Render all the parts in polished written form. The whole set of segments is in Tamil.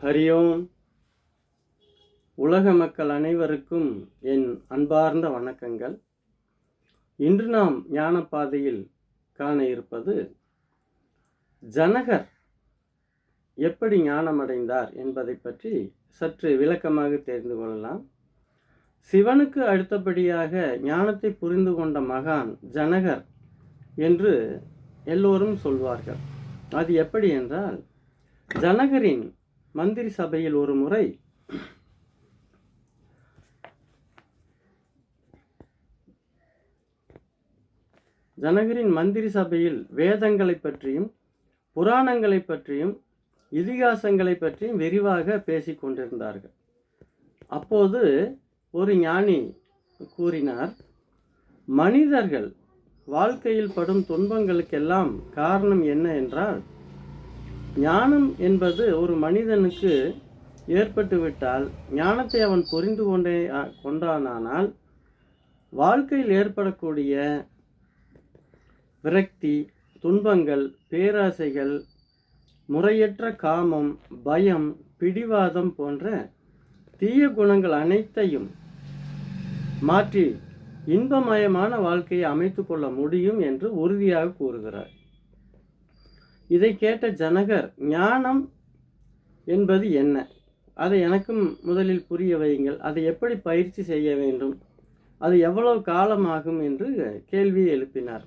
ஹரியோம். உலக மக்கள் அனைவருக்கும் என் அன்பார்ந்த வணக்கங்கள். இன்று நாம் ஞான பாதையில் காண இருப்பது ஜனகர் எப்படி ஞானமடைந்தார் என்பதை பற்றி சற்று விளக்கமாக தெரிந்து கொள்ளலாம். சிவனுக்கு அடுத்தபடியாக ஞானத்தை புரிந்து கொண்ட மகான் ஜனகர் என்று எல்லோரும் சொல்வார்கள். அது எப்படி என்றால், ஜனகரின் மந்திரி சபையில் ஒரு முறை வேதங்களை பற்றியும் புராணங்களை பற்றியும் இதிகாசங்களை பற்றியும் விரிவாக பேசிக் கொண்டிருந்தார்கள். அப்போது ஒரு ஞானி கூறினார், மனிதர்கள் வாழ்க்கையில் படும் துன்பங்களுக்கெல்லாம் காரணம் என்ன என்றால், ஞானம் என்பது ஒரு மனிதனுக்கு ஏற்பட்டுவிட்டால், ஞானத்தை அவன் புரிந்து கொண்டானால் வாழ்க்கையில் ஏற்படக்கூடிய விரக்தி, துன்பங்கள், பேராசைகள், முறையற்ற காமம், பயம், பிடிவாதம் போன்ற தீய குணங்கள் அனைத்தையும் மாற்றி இன்பமயமான வாழ்க்கையை அமைத்து கொள்ள முடியும் என்று உறுதியாக கூறுகிறார். இதை கேட்ட ஜனகர், ஞானம் என்பது என்ன, அதை எனக்கும் முதலில் புரிய வையுங்கள், அதை எப்படி பயிற்சி செய்ய வேண்டும், அது எவ்வளவு காலமாகும் என்று கேள்வியை எழுப்பினார்.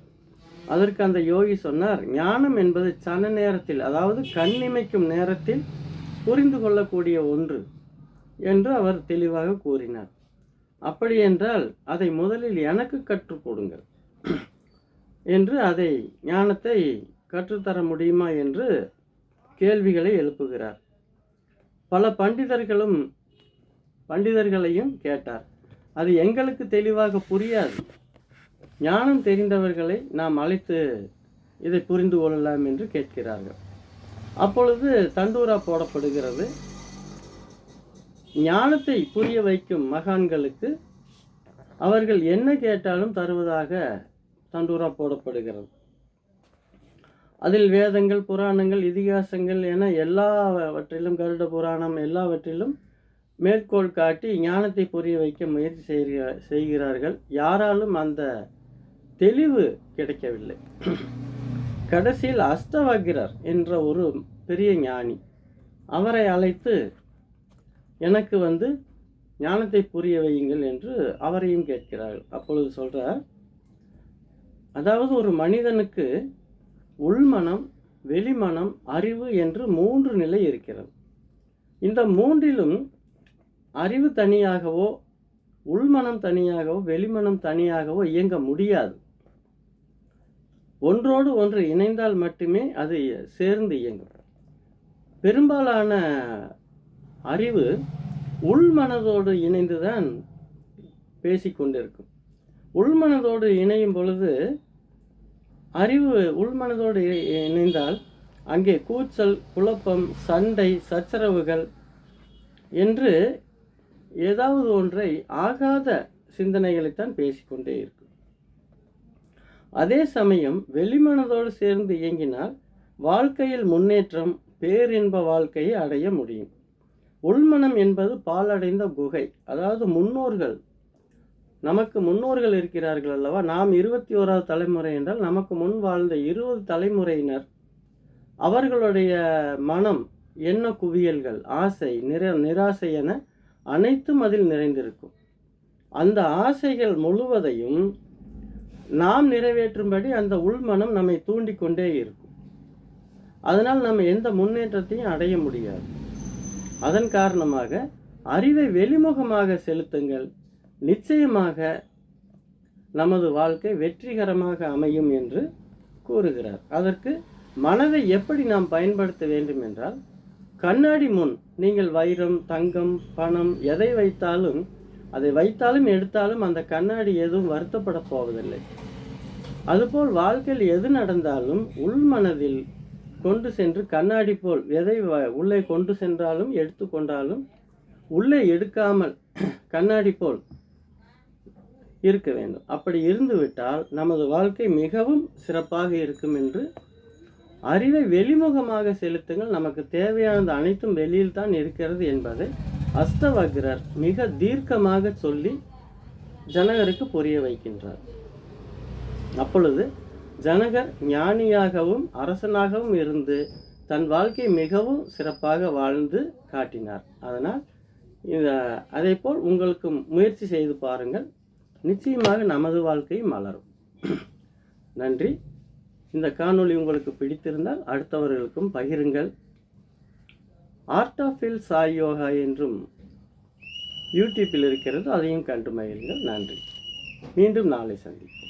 அதற்கு அந்த யோகி சொன்னார், ஞானம் என்பது சன நேரத்தில், அதாவது கண்ணிமைக்கும் நேரத்தில் புரிந்து கொள்ளக்கூடிய ஒன்று என்று அவர் தெளிவாக கூறினார். அப்படி என்றால் அதை முதலில் எனக்கு கற்றுக் கொடுங்கள் என்று, அதை ஞானத்தை கற்றுத்தர முடியுமா என்று கேள்விகளை எழுப்புகிறார். பல பண்டிதர்களையும் கேட்டார். அது எங்களுக்கு தெளிவாக புரியாது, ஞானம் தெரிந்தவர்களை நாம் அழைத்து இதை புரிந்து கொள்ளலாம் என்று கேட்கிறார்கள். அப்பொழுது தண்டூரா போடப்படுகிறது. ஞானத்தை புரிய வைக்கும் மகான்களுக்கு அவர்கள் என்ன கேட்டாலும் தருவதாக தண்டூரா போடப்படுகிறது. அதில் வேதங்கள், புராணங்கள், இதிகாசங்கள் என எல்லாவற்றிலும், கருட புராணம் எல்லாவற்றிலும் மேற்கோள் காட்டி ஞானத்தை புரிய வைக்க முயற்சி செய்கிறார்கள். யாராலும் அந்த தெளிவு கிடைக்கவில்லை. கடைசியில் அஷ்டவக்ரர் என்ற ஒரு பெரிய ஞானி, அவரை அழைத்து எனக்கு ஞானத்தை புரிய வையுங்கள் என்று அவரையும் கேட்கிறார்கள். அப்பொழுது சொல்றார், அதாவது ஒரு மனிதனுக்கு உள்மனம், வெளிமனம், அறிவு என்று 3 நிலை இருக்கிறது. இந்த 3லும் அறிவு தனியாகவோ, உள்மனம் தனியாகவோ, வெளிமனம் தனியாகவோ இயங்க முடியாது. ஒன்றோடு ஒன்று இணைந்தால் மட்டுமே அது சேர்ந்து இயங்கும். பெரும்பாலான அறிவு உள்மனதோடு இணைந்துதான் பேசிக்கொண்டிருக்கும். உள்மனதோடு இணையும் பொழுது, அறிவு உள்மனதோடு இணைந்தால் அங்கே கூச்சல், குழப்பம், சண்டை, சச்சரவுகள் என்று ஏதாவது ஒன்றை ஆகாத சிந்தனைகளைத்தான் பேசிக்கொண்டே இருக்கும். அதே சமயம் வெளிமனதோடு சேர்ந்து இயங்கினால் வாழ்க்கையில் முன்னேற்றம், பேரின்ப வாழ்க்கையை அடைய முடியும். உள்மனம் என்பது பாலடைந்த குகை. அதாவது நமக்கு முன்னோர்கள் இருக்கிறார்கள் அல்லவா, நாம் 21வது தலைமுறை என்றால் நமக்கு முன் வாழ்ந்த 20 தலைமுறையினர், அவர்களுடைய மனம், எண்ண குவியல்கள், ஆசை, நிராசை என அனைத்தும் அதில் நிறைந்திருக்கும். அந்த ஆசைகள் முழுவதையும் நாம் நிறைவேற்றும்படி அந்த உள்மனம் நம்மை தூண்டிக்கொண்டே இருக்கும். அதனால் நம்ம எந்த முன்னேற்றத்தையும் அடைய முடியாது. அதன் காரணமாக அறிவை வெளிமுகமாக செலுத்துங்கள், நிச்சயமாக நமது வாழ்க்கை வெற்றிகரமாக அமையும் என்று கூறுகிறார். அதற்கு மனதை எப்படி நாம் பயன்படுத்த வேண்டும் என்றால், கண்ணாடி முன் நீங்கள் வைரம், தங்கம், பணம் எதை வைத்தாலும், அதை வைத்தாலும் எடுத்தாலும் அந்த கண்ணாடி எதுவும் வருத்தப்பட போவதில்லை. அதுபோல் வாழ்க்கையில் எது நடந்தாலும் உள்மனதில் கொண்டு சென்று, கண்ணாடி போல் எதை உள்ளே கொண்டு சென்றாலும் எடுத்துக்கொண்டாலும் உள்ளே எடுக்காமல் கண்ணாடி போல் இருக்க வேண்டும். அப்படி இருந்துவிட்டால் நமது வாழ்க்கை மிகவும் சிறப்பாக இருக்கும் என்று அறிவை வெளிமுகமாக செலுத்துங்கள், நமக்கு தேவையானது அனைத்தும் வெளியில் தான் இருக்கிறது என்பதை அஷ்டவக்ரர் மிக தீர்க்கமாக சொல்லி ஜனகருக்கு புரிய வைக்கின்றார். அப்பொழுது ஜனகர் ஞானியாகவும் அரசனாகவும் இருந்து தன் வாழ்க்கையை மிகவும் சிறப்பாக வாழ்ந்து காட்டினார். அதனால் அதேபோல் உங்களுக்கு முயற்சி செய்து பாருங்கள், நிச்சயமாக நமது வாழ்க்கை மலரும். நன்றி. இந்த காணொளி உங்களுக்கு பிடித்திருந்தால் அடுத்தவர்களுக்கும் பகிருங்கள். Art of heal Sai yoga என்றும் யூடியூப்பில் இருக்கிறது, அதையும் கண்டு மகிழுங்கள். நன்றி. மீண்டும் நாளை சந்திப்போம்.